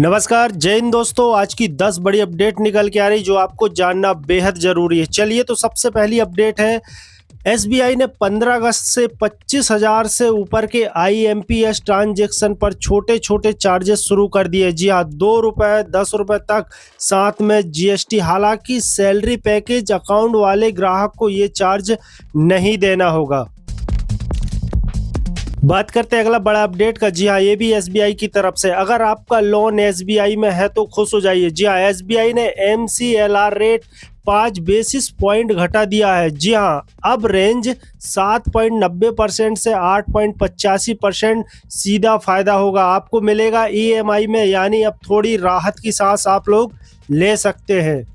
नमस्कार, जय हिंद दोस्तों। आज की 10 बड़ी अपडेट निकल के आ रही जो आपको जानना बेहद ज़रूरी है। चलिए तो सबसे पहली अपडेट है, एसबीआई ने 15 अगस्त से 25,000 से ऊपर के आईएमपीएस ट्रांजैक्शन पर छोटे छोटे चार्जेस शुरू कर दिए। जी हाँ, 2 रुपये 10 रुपये तक, साथ में जीएसटी। हालांकि सैलरी पैकेज अकाउंट वाले ग्राहक को ये चार्ज नहीं देना होगा। बात करते हैं अगला बड़ा अपडेट का। जी हाँ, ये भी एसबीआई की तरफ से। अगर आपका लोन एसबीआई में है तो खुश हो जाइए। जी हाँ, एसबीआई ने एमसीएलआर रेट 5 बेसिस पॉइंट घटा दिया है। जी हाँ, अब रेंज 7.90% से 8.85% सीधा फायदा होगा आपको मिलेगा ईएमआई में, यानी अब थोड़ी राहत की सांस आप लोग ले सकते हैं।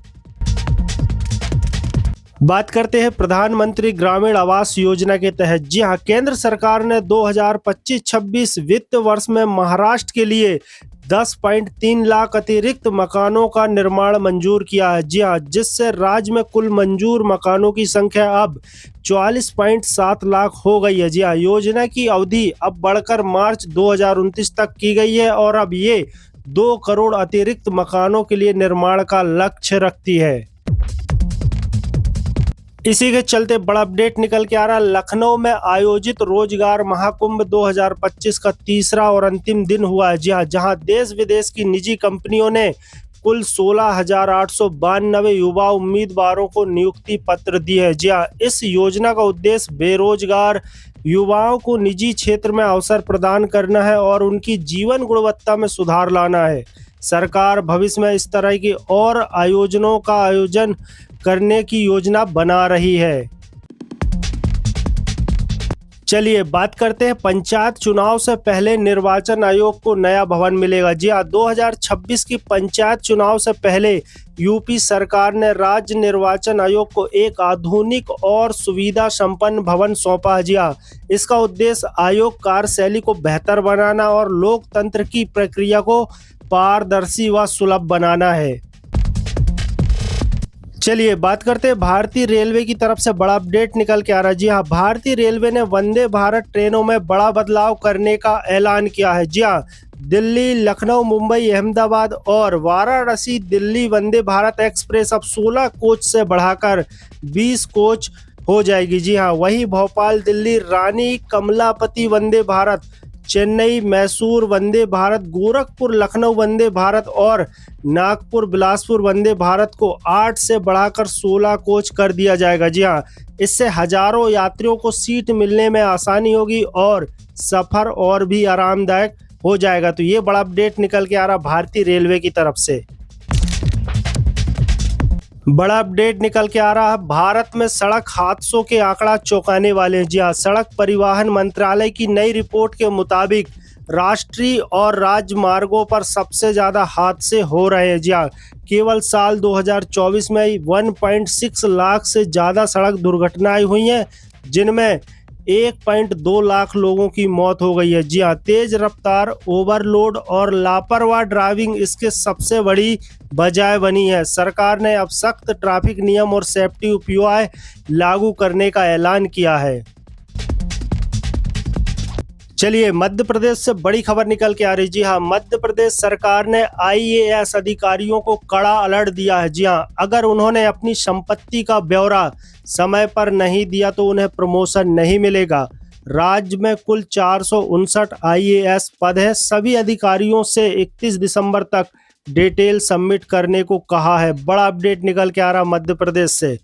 बात करते हैं प्रधानमंत्री ग्रामीण आवास योजना के तहत। जी हां, केंद्र सरकार ने 2025-26 वित्त वर्ष में महाराष्ट्र के लिए 10.3 लाख अतिरिक्त मकानों का निर्माण मंजूर किया है। जी हां, जिससे राज्य में कुल मंजूर मकानों की संख्या अब 44.7 लाख हो गई है। जी हां, योजना की अवधि अब बढ़कर मार्च 2029 तक की गई है और अब ये 2 करोड़ अतिरिक्त मकानों के लिए निर्माण का लक्ष्य रखती है। इसी के चलते बड़ा अपडेट निकल के आ रहा है, लखनऊ में आयोजित रोजगार महाकुंभ 2025 का तीसरा और अंतिम दिन हुआ है। जी हाँ, जहां देश विदेश की निजी कंपनियों ने कुल 16,892 युवा उम्मीदवारों को नियुक्ति पत्र दिए हैं। जी हाँ, इस योजना का उद्देश्य बेरोजगार युवाओं को निजी क्षेत्र में अवसर प्रदान करना है और उनकी जीवन गुणवत्ता में सुधार लाना है। सरकार भविष्य में इस तरह की और आयोजनों का आयोजन करने की योजना बना रही है। चलिए बात करते हैं, पंचायत चुनाव से पहले निर्वाचन आयोग को नया भवन मिलेगा। जी हाँ, 2026 की पंचायत चुनाव से पहले यूपी सरकार ने राज्य निर्वाचन आयोग को एक आधुनिक और सुविधा संपन्न भवन सौंपा है। जी हाँ, इसका उद्देश्य आयोग कार्यशैली को बेहतर बनाना और लोकतंत्र की प्रक्रिया को पारदर्शी व सुलभ बनाना है। चलिए बात करते हैं, भारतीय रेलवे की तरफ से बड़ा अपडेट निकल के आ रहा है। जी हाँ, भारतीय रेलवे ने वंदे भारत ट्रेनों में बड़ा बदलाव करने का ऐलान किया है। जी हाँ, दिल्ली, लखनऊ, मुंबई, अहमदाबाद और वाराणसी दिल्ली वंदे भारत एक्सप्रेस अब 16 कोच से बढ़ाकर 20 कोच हो जाएगी। जी हाँ, वही भोपाल दिल्ली रानी कमलापति वंदे भारत, चेन्नई मैसूर वंदे भारत, गोरखपुर लखनऊ वंदे भारत और नागपुर बिलासपुर वंदे भारत को 8 से बढ़ाकर 16 कोच कर दिया जाएगा। जी हाँ, इससे हजारों यात्रियों को सीट मिलने में आसानी होगी और सफर और भी आरामदायक हो जाएगा। तो ये बड़ा अपडेट निकल के आ रहा भारतीय रेलवे की तरफ से। बड़ा अपडेट निकल के आ रहा है, भारत में सड़क हादसों के आंकड़ा चौंकाने वाले हैं। जी हाँ, सड़क परिवहन मंत्रालय की नई रिपोर्ट के मुताबिक राष्ट्रीय और राज्य मार्गों पर सबसे ज्यादा हादसे हो रहे हैं। जी हाँ, केवल साल 2024 में ही 1.6 लाख से ज्यादा सड़क दुर्घटनाएं हुई हैं, जिनमें 1.2 लाख लोगों की मौत हो गई है। जी हाँ, तेज रफ्तार, ओवरलोड और लापरवाह ड्राइविंग इसके सबसे बड़ी वजह बनी है। सरकार ने अब सख्त ट्रैफिक नियम और सेफ्टी उपाय लागू करने का ऐलान किया है। चलिए मध्य प्रदेश से बड़ी खबर निकल के आ रही। जी हाँ, मध्य प्रदेश सरकार ने आईएएस अधिकारियों को कड़ा अलर्ट दिया है। जी हाँ, अगर उन्होंने अपनी संपत्ति का ब्यौरा समय पर नहीं दिया तो उन्हें प्रमोशन नहीं मिलेगा। राज्य में कुल 459 आईएएस पद है। सभी अधिकारियों से 31 दिसंबर तक डिटेल सबमिट करने को कहा है। बड़ा अपडेट निकल के आ रहा मध्य प्रदेश से।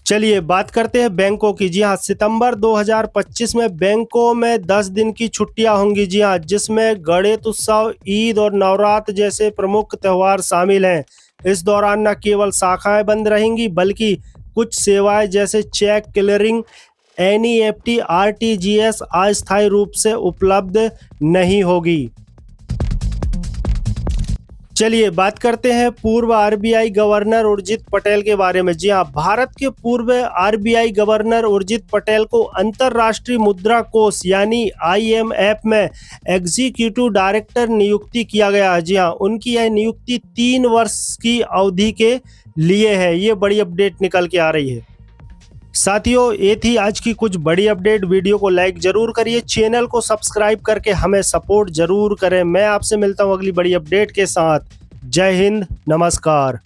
चलिए बात करते हैं बैंकों की। जी हाँ, सितंबर 2025 में बैंकों में 10 दिन की छुट्टियां होंगी। जी हाँ, जिसमें गणेश उत्सव, ईद और नवरात्र जैसे प्रमुख त्यौहार शामिल हैं। इस दौरान न केवल शाखाएं बंद रहेंगी बल्कि कुछ सेवाएं जैसे चेक क्लियरिंग, एनईएफटी, आरटीजीएस अस्थायी रूप से उपलब्ध नहीं होगी। चलिए बात करते हैं पूर्व आरबीआई गवर्नर उर्जित पटेल के बारे में। जी हाँ, भारत के पूर्व आरबीआई गवर्नर उर्जित पटेल को अंतर्राष्ट्रीय मुद्रा कोष यानी आईएमएफ में एग्जीक्यूटिव डायरेक्टर नियुक्ति किया गया है। जी हाँ, उनकी यह नियुक्ति 3 वर्ष की अवधि के लिए है। ये बड़ी अपडेट निकल के आ रही है। साथियों, ये थी आज की कुछ बड़ी अपडेट। वीडियो को लाइक जरूर करिए, चैनल को सब्सक्राइब करके हमें सपोर्ट जरूर करें। मैं आपसे मिलता हूँ अगली बड़ी अपडेट के साथ। जय हिंद, नमस्कार।